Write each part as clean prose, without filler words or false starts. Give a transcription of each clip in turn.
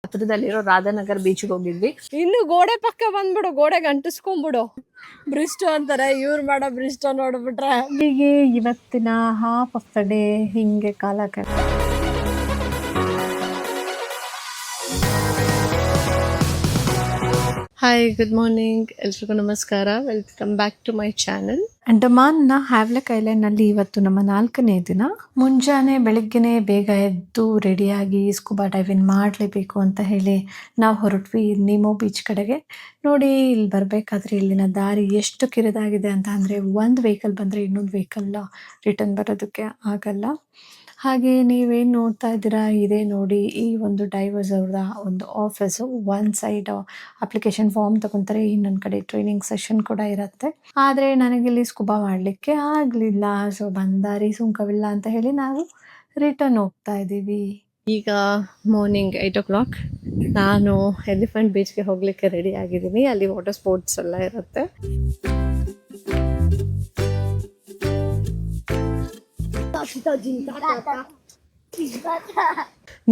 ಹತ್ರದಲ್ಲಿರೋ ರಾಧಾನಗರ್ ಬೀಚ್ಗೆ ಹೋಗಿದ್ವಿ. ಇನ್ನು ಗೋಡೆ ಪಕ್ಕ ಬಂದ್ಬಿಡು, ಗೋಡೆಗೆ ಅಂಟಿಸ್ಕೊಂಡ್ಬಿಡು. ಬ್ರಿಸ್ಟೋ ಅಂತಾರೆ, ಇವ್ರು ಮಾಡೋ ಬ್ರಿಸ್ಟೋ ನೋಡ್ಬಿಟ್ರೆ. ಹೀಗೆ ಇವತ್ತಿನ ಹಾಫ್ ಆಫ್ ದ ಡೇ ಹಿಂಗೆ ಕಾಲ ಹಾಯ್, ಗುಡ್ ಮಾರ್ನಿಂಗ್, ಎಲ್ರಿಗೂ ನಮಸ್ಕಾರ. Welcome back to my channel. ಅಂಡಮಾನ್ನ ಹ್ಯಾವ್ಲೆಕ್ ಐಲ್ಯಾಂಡ್ನಲ್ಲಿ ಇವತ್ತು ನಮ್ಮ 4ನೇ ದಿನ. ಮುಂಜಾನೆ ಬೆಳಿಗ್ಗೆನೆ ಬೇಗ ಎದ್ದು ರೆಡಿಯಾಗಿ ಸ್ಕೂಬಾ ಡೈವಿಂಗ್ ಮಾಡಲೇಬೇಕು ಅಂತ ಹೇಳಿ ನಾವು ಹೊರಟ್ವಿ ನಿಮೋ ಬೀಚ್ ಕಡೆಗೆ. ನೋಡಿ, ಇಲ್ಲಿ ಬರಬೇಕಾದ್ರೆ ಇಲ್ಲಿನ ದಾರಿ ಎಷ್ಟು ಕಿರಿದಾಗಿದೆ ಅಂತ ಅಂದರೆ ಒಂದು ವೆಹಿಕಲ್ ಬಂದರೆ ಇನ್ನೊಂದು ವೆಹಿಕಲ್ ರಿಟರ್ನ್ ಬರೋದಕ್ಕೆ ಆಗಲ್ಲ. ಹಾಗೆ ನೀವೇನು ನೋಡ್ತಾ ಇದ್ದೀರಾ, ಇದೇ ನೋಡಿ ಈ ಒಂದು ಡೈವರ್ಸ್ ಅವ್ರ ಒಂದು ಆಫೀಸು. ಒಂದು ಸೈಡ್ ಅಪ್ಲಿಕೇಶನ್ ಫಾರ್ಮ್ ತಗೊತಾರೆ, ಇನ್ನೊಂದು ಕಡೆ ಟ್ರೈನಿಂಗ್ ಸೆಷನ್ ಕೂಡ ಇರುತ್ತೆ. ಆದರೆ ನನಗಿಲ್ಲಿ ಸ್ಕೂಬಾ ಮಾಡಲಿಕ್ಕೆ ಆಗಲಿಲ್ಲ. ಸೊ ಬಂದಾರಿ ಸುಂಕವಿಲ್ಲ ಅಂತ ಹೇಳಿ ನಾವು ರಿಟರ್ನ್ ಹೋಗ್ತಾ ಇದ್ದೀವಿ. ಈಗ ಮಾರ್ನಿಂಗ್ 8 o'clock. ನಾನು ಎಲಿಫೆಂಟ್ ಬೀಚ್ಗೆ ಹೋಗಲಿಕ್ಕೆ ರೆಡಿ ಆಗಿದ್ದೀನಿ. ಅಲ್ಲಿ ವಾಟರ್ ಸ್ಪೋರ್ಟ್ಸ್ ಎಲ್ಲ ಇರುತ್ತೆ.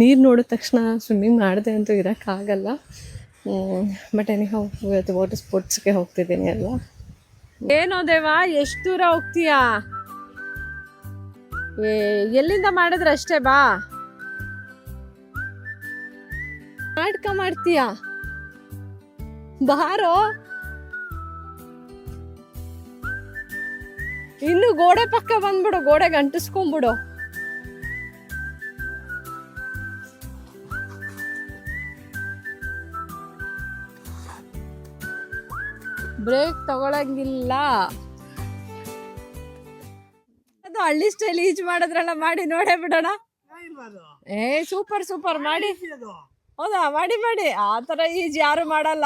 ನೀರು ನೋಡಿದ ತಕ್ಷಣ ಸ್ವಿಮ್ಮಿಂಗ್ ಮಾಡಿದೆ ಅಂತೂ ಇರೋಕ್ಕಾಗಲ್ಲ. ಬಟ್ ಎನಿಹೌ ಇವತ್ತು ವಾಟರ್ ಸ್ಪೋರ್ಟ್ಸ್ಗೆ ಹೋಗ್ತಿದ್ದೀನಿ ಅಲ್ವಾ. ಏನೋ ದೇವಾ, ಎಷ್ಟು ದೂರ ಹೋಗ್ತೀಯಾ? ಎಲ್ಲಿಂದ ಮಾಡಿದ್ರೆ ಅಷ್ಟೇ ಬಾ, ನಾಟಕ ಮಾಡ್ತೀಯಾ? ಬಾರೋ, ಇನ್ನು ಗೋಡೆ ಪಕ್ಕ ಬಂದ್ಬಿಡು, ಗೋಡೆಗೆ ಅಂಟಿಸ್ಕೊಂಡ್ಬಿಡು. ಬ್ರೇಕ್ ತಗೊಳಂಗಿಲ್ಲ. ಅದು ಹಳ್ಳಿ ಸ್ಟೈಲ್ ಈಜ್ ಮಾಡಿದ್ರಲ್ಲ, ಮಾಡಿ ನೋಡೇ ಬಿಡೋಣ. ಸೂಪರ್ ಸೂಪರ್ ಮಾಡಿ. ಹೌದಾ? ಮಾಡಿ ಮಾಡಿ. ಆ ಥರ ಈಜ್ ಯಾರು ಮಾಡಲ್ಲ.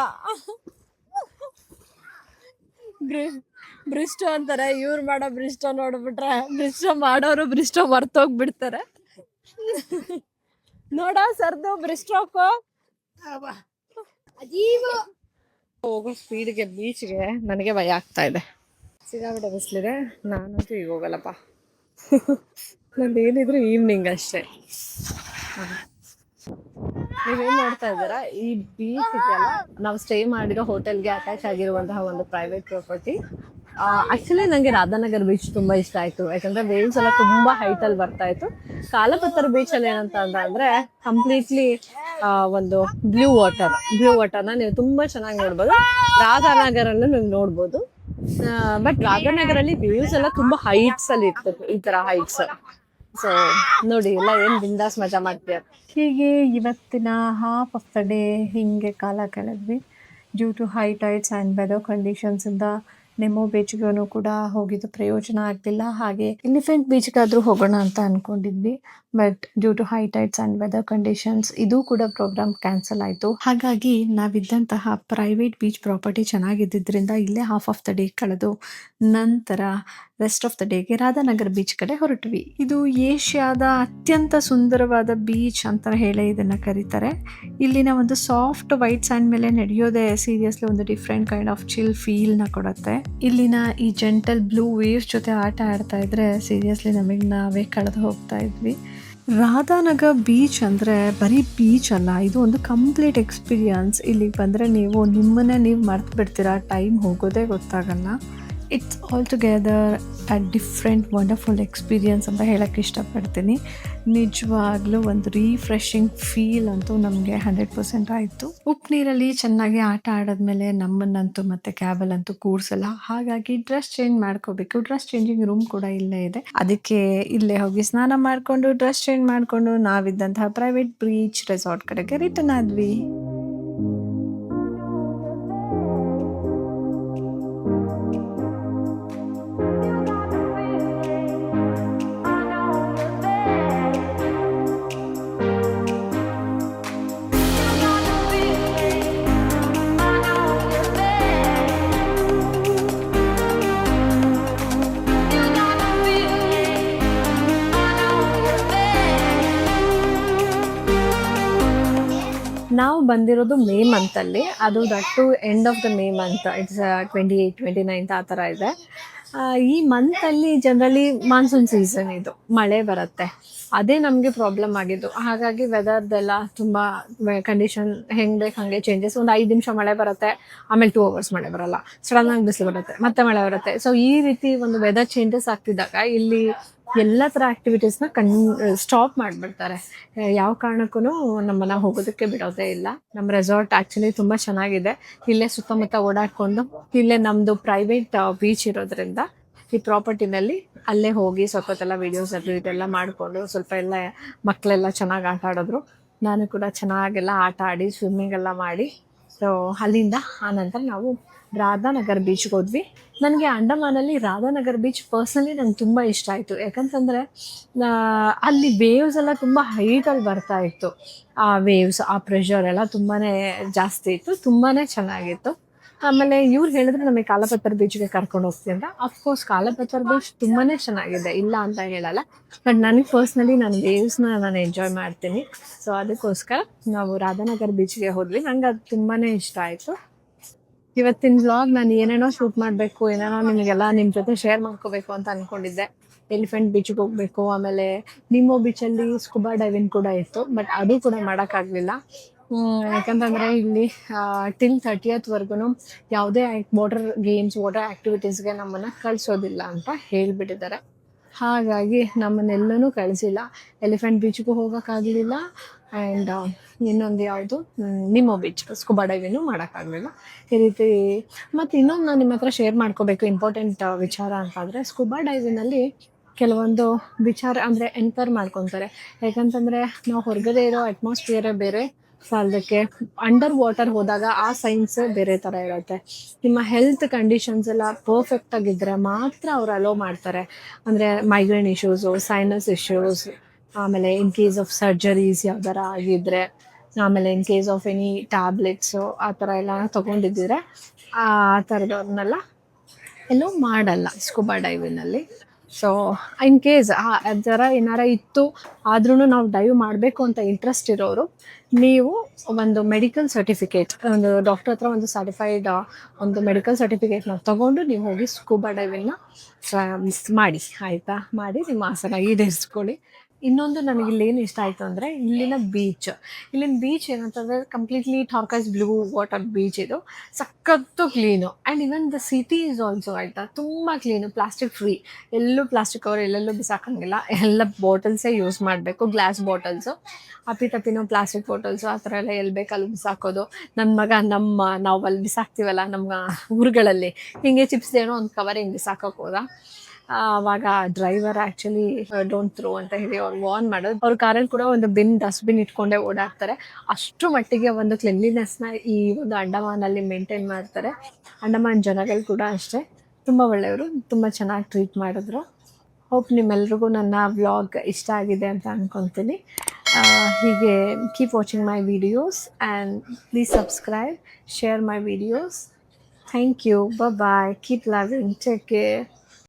ಬ್ರಿಸ್ಟೋ ಅಂತಾರೆ, ಇವ್ರು ಮಾಡೋ ಬ್ರಿಸ್ಟೋ ನೋಡ್ಬಿಟ್ರೆ ಬ್ರಿಸ್ಟೋ ಮಾಡೋರು ಬ್ರಿಸ್ಟೋ ಮರ್ತೋಗ್ಬಿಡ್ತಾರೆ. ನೋಡ ಸರ್ದು ಬ್ರಿಸ್ಟೋಕು ಹೋಗೋ ಸ್ಪೀಡ್ಗೆ ಬೀಚ್ಗೆ ನನಗೆ ಭಯ ಆಗ್ತಾ ಇದೆ. ಸಿಗಾಬಿಟ್ಟೆ ಬಿಸಿಲಿದೆ, ನಾನಂತೂ ಈಗ ಹೋಗಲ್ಲಪ್ಪ. ನಂದೇನಿದ್ರು ಈವ್ನಿಂಗ್ ಅಷ್ಟೇ. ನೀವೇನು ನೋಡ್ತಾ ಇದ್ದೀರಾ, ಈ ಬೀಚ್ ಇದೆಯಲ್ಲ, ನಾವು ಸ್ಟೇ ಮಾಡಿರೋ ಹೋಟೆಲ್ಗೆ ಅಟ್ಯಾಚ್ ಆಗಿರುವಂತಹ ಒಂದು ಪ್ರೈವೇಟ್ ಪ್ರಾಪರ್ಟಿ. ಆ್ಯಕ್ಚುಲಿ ನನಗೆ ರಾಧಾನಗರ್ ಬೀಚ್ ತುಂಬ ಇಷ್ಟ ಆಯಿತು. ಯಾಕಂದರೆ ವೇವ್ಸ್ ಎಲ್ಲ ತುಂಬ ಹೈಟಲ್ಲಿ ಬರ್ತಾ ಇತ್ತು. ಕಾಲಪತ್ತರ್ ಬೀಚಲ್ಲಿ ಏನಂತ ಅಂದರೆ ಕಂಪ್ಲೀಟ್ಲಿ ಒಂದು ಬ್ಲೂ ವಾಟರ್ನ ನೀವು ತುಂಬ ಚೆನ್ನಾಗಿ ನೋಡ್ಬೋದು. ರಾಧಾನಗರಲ್ಲೂ ನೀವು ನೋಡ್ಬೋದು. ಬಟ್ ರಾಧಾನಗರಲ್ಲಿ ವೇವ್ಸ್ ಎಲ್ಲ ತುಂಬ ಹೈಟ್ಸಲ್ಲಿ ಇರ್ತದೆ, ಈ ಥರ ಹೈಟ್ಸ್. ಸೊ ನೋಡಿ, ಎಲ್ಲ ಏನು ಬಿಂದಾಸ್ ಮಜಾ ಮಾಡ್ತೀರ. ಹೀಗೆ ಇವತ್ತಿನ ಹಾಫ್ ಆಫ್ ದ ಡೇ ಹಿಂಗೆ ಕಾಲ ಕಳೆದ್ವಿ. Due to high tides and weather ಕಂಡೀಷನ್ಸಿಂದ ನೆಮೋ ಬೀಚ್ಗೂ ಕೂಡ ಹೋಗಿದ್ದು ಪ್ರಯೋಜನ ಆಗಲಿಲ್ಲ. ಹಾಗೆ ಎಲಿಫೆಂಟ್ ಬೀಚ್ಗಾದರೂ ಹೋಗೋಣ ಅಂತ ಅಂದ್ಕೊಂಡಿದ್ವಿ. But due to high tides and weather conditions ಇದು ಕೂಡ ಪ್ರೋಗ್ರಾಮ್ ಕ್ಯಾನ್ಸಲ್ ಆಯಿತು. ಹಾಗಾಗಿ ನಾವಿದ್ದಂತಹ ಪ್ರೈವೇಟ್ ಬೀಚ್ ಪ್ರಾಪರ್ಟಿ ಚೆನ್ನಾಗಿದ್ದರಿಂದ ಇಲ್ಲೇ ಹಾಫ್ ಆಫ್ ದ ಡೇ ಕಳೆದು ನಂತರ ರೆಸ್ಟ್ ಆಫ್ ದ ಡೇಗೆ ರಾಧಾನಗರ್ ಬೀಚ್ ಕಡೆ ಹೊರಟ್ವಿ. ಇದು ಏಷ್ಯಾದ ಅತ್ಯಂತ ಸುಂದರವಾದ ಬೀಚ್ ಅಂತ ಹೇಳಿ ಇದನ್ನು ಕರೀತಾರೆ. ಇಲ್ಲಿನ ಒಂದು ಸಾಫ್ಟ್ ವೈಟ್ ಸ್ಯಾಂಡ್ ಮೇಲೆ ನಡೆಯೋದೇ ಸೀರಿಯಸ್ಲಿ ಒಂದು ಡಿಫ್ರೆಂಟ್ ಕೈಂಡ್ ಆಫ್ ಚಿಲ್ ಫೀಲ್ನ ಕೊಡುತ್ತೆ. ಇಲ್ಲಿನ ಈ ಜೆಂಟಲ್ ಬ್ಲೂ ವೇವ್ಸ್ ಜೊತೆ ಆಟ ಆಡ್ತಾ ಇದ್ರೆ ಸೀರಿಯಸ್ಲಿ ನಮಗೆ ನಾವೇ ಕಳೆದು ಹೋಗ್ತಾ ಇದ್ವಿ. ರಾಧಾನಗರ್ ಬೀಚ್ ಅಂದರೆ ಬರೀ ಬೀಚ್ ಅಲ್ಲ, ಇದು ಒಂದು ಕಂಪ್ಲೀಟ್ ಎಕ್ಸ್ಪೀರಿಯನ್ಸ್. ಇಲ್ಲಿಗೆ ಬಂದರೆ ನೀವು ನಿಮ್ಮನ್ನೇ ನೀವು ಮರ್ತು ಬಿಡ್ತೀರಾ, ಟೈಮ್ ಹೋಗೋದೇ ಗೊತ್ತಾಗಲ್ಲ. It's all together a different wonderful experience ಅಂತ ಹೇಳೋಕ್ಕೆ ಇಷ್ಟಪಡ್ತೀನಿ. ನಿಜವಾಗ್ಲೂ ಒಂದು ರೀಫ್ರೆಶಿಂಗ್ ಫೀಲ್ ಅಂತೂ ನಮಗೆ 100% ಆಯಿತು. ಉಪ್ಪು ನೀರಲ್ಲಿ ಚೆನ್ನಾಗಿ ಆಟ ಆಡಿದ್ಮೇಲೆ ನಮ್ಮನ್ನಂತೂ ಮತ್ತು ಕ್ಯಾಬಲ್ಲಂತೂ ಕೂರಿಸಲ್ಲ. ಹಾಗಾಗಿ ಡ್ರೆಸ್ ಚೇಂಜ್ ಮಾಡ್ಕೋಬೇಕು. ಡ್ರೆಸ್ ಚೇಂಜಿಂಗ್ ರೂಮ್ ಕೂಡ ಇಲ್ಲೇ ಇದೆ. ಅದಕ್ಕೆ ಇಲ್ಲೇ ಹೋಗಿ ಸ್ನಾನ ಮಾಡಿಕೊಂಡು ಡ್ರೆಸ್ ಚೇಂಜ್ ಮಾಡಿಕೊಂಡು ನಾವಿದ್ದಂತಹ ಪ್ರೈವೇಟ್ ಬೀಚ್ ರೆಸಾರ್ಟ್ ಕಡೆಗೆ ರಿಟರ್ನ್ ಆದ್ವಿ. ನಾವು ಬಂದಿರೋದು ಮೇ ಮಂತಲ್ಲಿ, ಅದು that too end of the May month. It's 28, 29 ಆ ಥರ ಇದೆ. ಈ ಮಂತಲ್ಲಿ ಜನರಲಿ ಮಾನ್ಸೂನ್ ಸೀಸನ್, ಇದು ಮಳೆ ಬರುತ್ತೆ. ಅದೇ ನಮಗೆ ಪ್ರಾಬ್ಲಮ್ ಆಗಿದ್ದು. ಹಾಗಾಗಿ ವೆದರ್ದೆಲ್ಲ ತುಂಬ ಕಂಡೀಷನ್ ಹೆಂಗೆ ಬೇಕು ಹಾಗೆ ಚೇಂಜಸ್. ಒಂದು 5 ನಿಮಿಷ ಮಳೆ ಬರುತ್ತೆ, ಆಮೇಲೆ 2 ಅವರ್ಸ್ ಮಳೆ ಬರಲ್ಲ, ಸಡನ್ನಾಗಿ ಬಿಸಿಲು ಬರುತ್ತೆ, ಮತ್ತೆ ಮಳೆ ಬರುತ್ತೆ. ಸೊ ಈ ರೀತಿ ಒಂದು ವೆದರ್ ಚೇಂಜಸ್ ಆಗ್ತಿದ್ದಾಗ ಇಲ್ಲಿ ಎಲ್ಲ ಥರ ಆ್ಯಕ್ಟಿವಿಟೀಸ್ನ ಸ್ಟಾಪ್ ಮಾಡಿಬಿಡ್ತಾರೆ. ಯಾವ ಕಾರಣಕ್ಕೂ ನಮ್ಮನ್ನು ಹೋಗೋದಕ್ಕೆ ಬಿಡೋದೇ ಇಲ್ಲ. ನಮ್ಮ ರೆಸಾರ್ಟ್ ಆ್ಯಕ್ಚುಲಿ ತುಂಬ ಚೆನ್ನಾಗಿದೆ. ಇಲ್ಲೇ ಸುತ್ತಮುತ್ತ ಓಡಾಡಿಕೊಂಡು, ಇಲ್ಲೇ ನಮ್ಮದು ಪ್ರೈವೇಟ್ ಬೀಚ್ ಇರೋದ್ರಿಂದ ಈ ಪ್ರಾಪರ್ಟಿನಲ್ಲಿ ಅಲ್ಲೇ ಹೋಗಿ ಸ್ವಲ್ಪ ಹೊತ್ತೆಲ್ಲ ವೀಡಿಯೋಸ್ ಅದು ಇದೆಲ್ಲ ಮಾಡಿಕೊಂಡು ಸ್ವಲ್ಪ ಎಲ್ಲ ಮಕ್ಕಳೆಲ್ಲ ಚೆನ್ನಾಗಿ ಆಟ ಆಡಿದ್ರು. ನಾನು ಕೂಡ ಚೆನ್ನಾಗೆಲ್ಲ ಆಟ ಆಡಿ ಸ್ವಿಮ್ಮಿಂಗ್ ಎಲ್ಲ ಮಾಡಿ, ಸೊ ಅಲ್ಲಿಂದ ಆನಂತರ ನಾವು ರಾಧಾನಗರ್ ಬೀಚ್ಗೆ ಹೋದ್ವಿ. ನನಗೆ ಅಂಡಮಾನಲ್ಲಿ ರಾಧಾನಗರ್ ಬೀಚ್ ಪರ್ಸ್ನಲಿ ನಂಗೆ ತುಂಬ ಇಷ್ಟ ಆಯಿತು. ಯಾಕಂತಂದರೆ ಅಲ್ಲಿ ವೇವ್ಸ್ ಎಲ್ಲ ತುಂಬ ಹೈಟಲ್ಲಿ ಬರ್ತಾ ಇತ್ತು. ಆ ವೇವ್ಸ್, ಆ ಪ್ರೆಷರ್ ಎಲ್ಲ ತುಂಬಾ ಜಾಸ್ತಿ ಇತ್ತು, ತುಂಬಾ ಚೆನ್ನಾಗಿತ್ತು. ಆಮೇಲೆ ಇವ್ರು ಹೇಳಿದ್ರೆ ನಮಗೆ ಕಾಲಪತ್ತರ್ ಬೀಚ್ಗೆ ಕರ್ಕೊಂಡು ಹೋಗ್ತೀನಿ ಅಂತ. ಅಫ್ಕೋರ್ಸ್ ಕಾಲಪತ್ತರ್ ಬೀಚ್ ತುಂಬಾ ಚೆನ್ನಾಗಿದೆ, ಇಲ್ಲ ಅಂತ ಹೇಳಲ್ಲ. ಬಟ್ ನನಗೆ ಪರ್ಸ್ನಲಿ ನಾನು ವೇವ್ಸ್ನ ನಾನು ಎಂಜಾಯ್ ಮಾಡ್ತೀನಿ. ಸೊ ಅದಕ್ಕೋಸ್ಕರ ನಾವು ರಾಧಾನಗರ್ ಬೀಚ್ಗೆ ಹೋದ್ವಿ. ನಂಗೆ ಅದು ತುಂಬಾ ಇಷ್ಟ ಆಯಿತು. ಇವತ್ತಿನ ವ್ಲಾಗ್ ನಾನು ಏನೇನೋ ಶೂಟ್ ಮಾಡಬೇಕು, ಏನೇನೋ ನಿಮಗೆಲ್ಲ ನಿಮ್ಮ ಜೊತೆ ಶೇರ್ ಮಾಡ್ಕೋಬೇಕು ಅಂತ ಅಂದ್ಕೊಂಡಿದ್ದೆ. ಎಲಿಫೆಂಟ್ ಬೀಚ್ಗೆ ಹೋಗಬೇಕು, ಆಮೇಲೆ ನಿಮೋ ಬೀಚಲ್ಲಿ ಸ್ಕೂಬಾ ಡೈವಿಂಗ್ ಕೂಡ ಇತ್ತು, ಬಟ್ ಅದು ಕೂಡ ಮಾಡೋಕ್ಕಾಗಲಿಲ್ಲ. ಯಾಕಂತಂದರೆ ಇಲ್ಲಿ ಟಿಲ್ 30th ಯಾವುದೇ ವಾಟರ್ ಗೇಮ್ಸ್, ವಾಟರ್ ಆ್ಯಕ್ಟಿವಿಟೀಸ್ಗೆ ನಮ್ಮನ್ನು ಕಳಿಸೋದಿಲ್ಲ ಅಂತ ಹೇಳಿಬಿಟ್ಟಿದ್ದಾರೆ. ಹಾಗಾಗಿ ನಮ್ಮನ್ನೆಲ್ಲನೂ ಕಳಿಸಿಲ್ಲ. ಎಲಿಫೆಂಟ್ ಬೀಚ್ಗೂ ಹೋಗೋಕ್ಕಾಗಲಿಲ್ಲ, ಆ್ಯಂಡ್ ಇನ್ನೊಂದು ಯಾವುದು ನಿಮೋ ಬೀಚ್ ಸ್ಕೂಬಾ ಡೈವಿಂಗು ಮಾಡೋಕ್ಕಾಗಲಿಲ್ಲ. ಈ ರೀತಿ ಮತ್ತು ಇನ್ನೊಂದು ನಾನು ನಿಮ್ಮ ಹತ್ರ ಶೇರ್ ಮಾಡ್ಕೋಬೇಕು ಇಂಪಾರ್ಟೆಂಟ್ ವಿಚಾರ ಅಂತಂದರೆ, ಸ್ಕೂಬಾ ಡೈವಿಂಗಲ್ಲಿ ಕೆಲವೊಂದು ವಿಚಾರ ಅಂದರೆ ಎನ್ಕರ್ ಮಾಡ್ಕೊತಾರೆ. ಯಾಕಂತಂದರೆ ನಾವು ಹೊರಗಡೆ ಇರೋ ಅಟ್ಮಾಸ್ಫಿಯರೇ ಬೇರೆ, ಸಾಲದಕ್ಕೆ ಅಂಡರ್ ವಾಟರ್ ಹೋದಾಗ ಆ ಸೈನ್ಸ್ ಬೇರೆ ಥರ ಇರುತ್ತೆ. ನಿಮ್ಮ ಹೆಲ್ತ್ ಕಂಡೀಷನ್ಸ್ ಎಲ್ಲ ಪರ್ಫೆಕ್ಟಾಗಿದ್ದರೆ ಮಾತ್ರ ಅವ್ರು ಅಲೋ ಮಾಡ್ತಾರೆ. ಅಂದರೆ ಮೈಗ್ರೇನ್ ಇಶ್ಯೂಸು, ಸೈನಸ್ ಇಶ್ಯೂಸ್, ಆಮೇಲೆ ಇನ್ ಕೇಸ್ ಆಫ್ ಸರ್ಜರೀಸ್ ಯಾವ್ದಾರ ಆಗಿದ್ದರೆ, ಆಮೇಲೆ in case of any tablets ಆ ಥರ ಎಲ್ಲ ತೊಗೊಂಡಿದ್ದಿದ್ರೆ ಆ ಥರದವ್ರನ್ನೆಲ್ಲ ಎಲ್ಲೂ ಮಾಡಲ್ಲ ಸ್ಕೂಬಾ ಡೈವಿನಲ್ಲಿ. ಸೊ ಇನ್ ಕೇಸ್ ಆ ಥರ ಏನಾರ ಇತ್ತು ಆದ್ರೂ ನಾವು ಡೈವ್ ಮಾಡಬೇಕು ಅಂತ ಇಂಟ್ರೆಸ್ಟ್ ಇರೋರು, ನೀವು ಒಂದು ಮೆಡಿಕಲ್ ಸರ್ಟಿಫಿಕೇಟ್, ಒಂದು ಡಾಕ್ಟರ್ ಹತ್ರ ಒಂದು ಸರ್ಟಿಫೈಡ್ ಒಂದು ಮೆಡಿಕಲ್ ಸರ್ಟಿಫಿಕೇಟ್ನ ತೊಗೊಂಡು ನೀವು ಹೋಗಿ ಸ್ಕೂಬಾ ಡೈವಿಂಗ್ನ ಮಾಡಿ, ಆಯಿತಾ, ಮಾಡಿ ನಿಮ್ಮ ಆಸೆನ ಈಡೇರಿಸ್ಕೊಳ್ಳಿ. ಇನ್ನೊಂದು ನನಗೆ ಇಲ್ಲೇನು ಇಷ್ಟ ಆಯಿತು ಅಂದರೆ ಇಲ್ಲಿನ ಬೀಚ್ ಏನಂತಂದರೆ ಕಂಪ್ಲೀಟ್ಲಿ ಟಾರ್ಕೈಸ್ ಬ್ಲೂ ವಾಟರ್ ಬೀಚ್. ಇದು ಸಖತ್ತು clean, and even the city is also, ಆಯಿತಾ, ತುಂಬ ಕ್ಲೀನು, ಪ್ಲಾಸ್ಟಿಕ್ ಫ್ರೀ. ಎಲ್ಲೂ ಪ್ಲಾಸ್ಟಿಕ್ ಕವರ್ ಎಲ್ಲೆಲ್ಲೂ ಬಿಸಾಕಂಗಿಲ್ಲ, ಎಲ್ಲ ಬಾಟಲ್ಸೇ ಯೂಸ್ ಮಾಡಬೇಕು, ಗ್ಲಾಸ್ ಬಾಟಲ್ಸು. ಅಪ್ಪಿತಪ್ಪಿನೋ ಪ್ಲಾಸ್ಟಿಕ್ ಬಾಟಲ್ಸು ಆ ಥರ ಎಲ್ಲ ಎಲ್ಲಿ ಬೇಕಲ್ಲಿ ಬಿಸಾಕೋದು. ನನ್ನ ಮಗ ನಾವು ಅಲ್ಲಿ ಬಿಸಾಕ್ತೀವಲ್ಲ ನಮ್ಮ ಊರುಗಳಲ್ಲಿ, ಹಿಂಗೆ ಚಿಪ್ಸ್ ಏನೋ ಒಂದು ಕವರ್ ಹಿಂಗೆ ಬಿಸಾಕೋಕೆ ಹೋದ. ಆವಾಗ ಡ್ರೈವರ್ ಆ್ಯಕ್ಚುಲಿ ಡೋಂಟ್ ಥ್ರೋ ಅಂತ ಹೇಳಿ ಅವ್ರು ವಾರ್ನ್ ಮಾಡೋದು. ಅವ್ರ ಕಾರಲ್ಲಿ ಕೂಡ ಒಂದು ಡಸ್ಟ್ಬಿನ್ ಇಟ್ಕೊಂಡೇ ಓಡಾಡ್ತಾರೆ. ಅಷ್ಟು ಮಟ್ಟಿಗೆ ಒಂದು ಕ್ಲೆನ್ಲಿನೆಸ್ನ ಈ ಒಂದು ಅಂಡಮಾನಲ್ಲಿ ಮೇಂಟೈನ್ ಮಾಡ್ತಾರೆ. ಅಂಡಮಾನ್ ಜನಗಳು ಕೂಡ ಅಷ್ಟೇ ತುಂಬ ಒಳ್ಳೆಯವರು, ತುಂಬ ಚೆನ್ನಾಗಿ ಟ್ರೀಟ್ ಮಾಡಿದ್ರು. ಹೋಪ್ ನಿಮ್ಮೆಲ್ರಿಗೂ ನನ್ನ ವ್ಲಾಗ್ ಇಷ್ಟ ಆಗಿದೆ ಅಂತ ಅಂದ್ಕೊತೀನಿ. ಹೀಗೆ keep watching my videos and please subscribe, share my videos. Thank you. Bye-bye. Keep loving. Take care.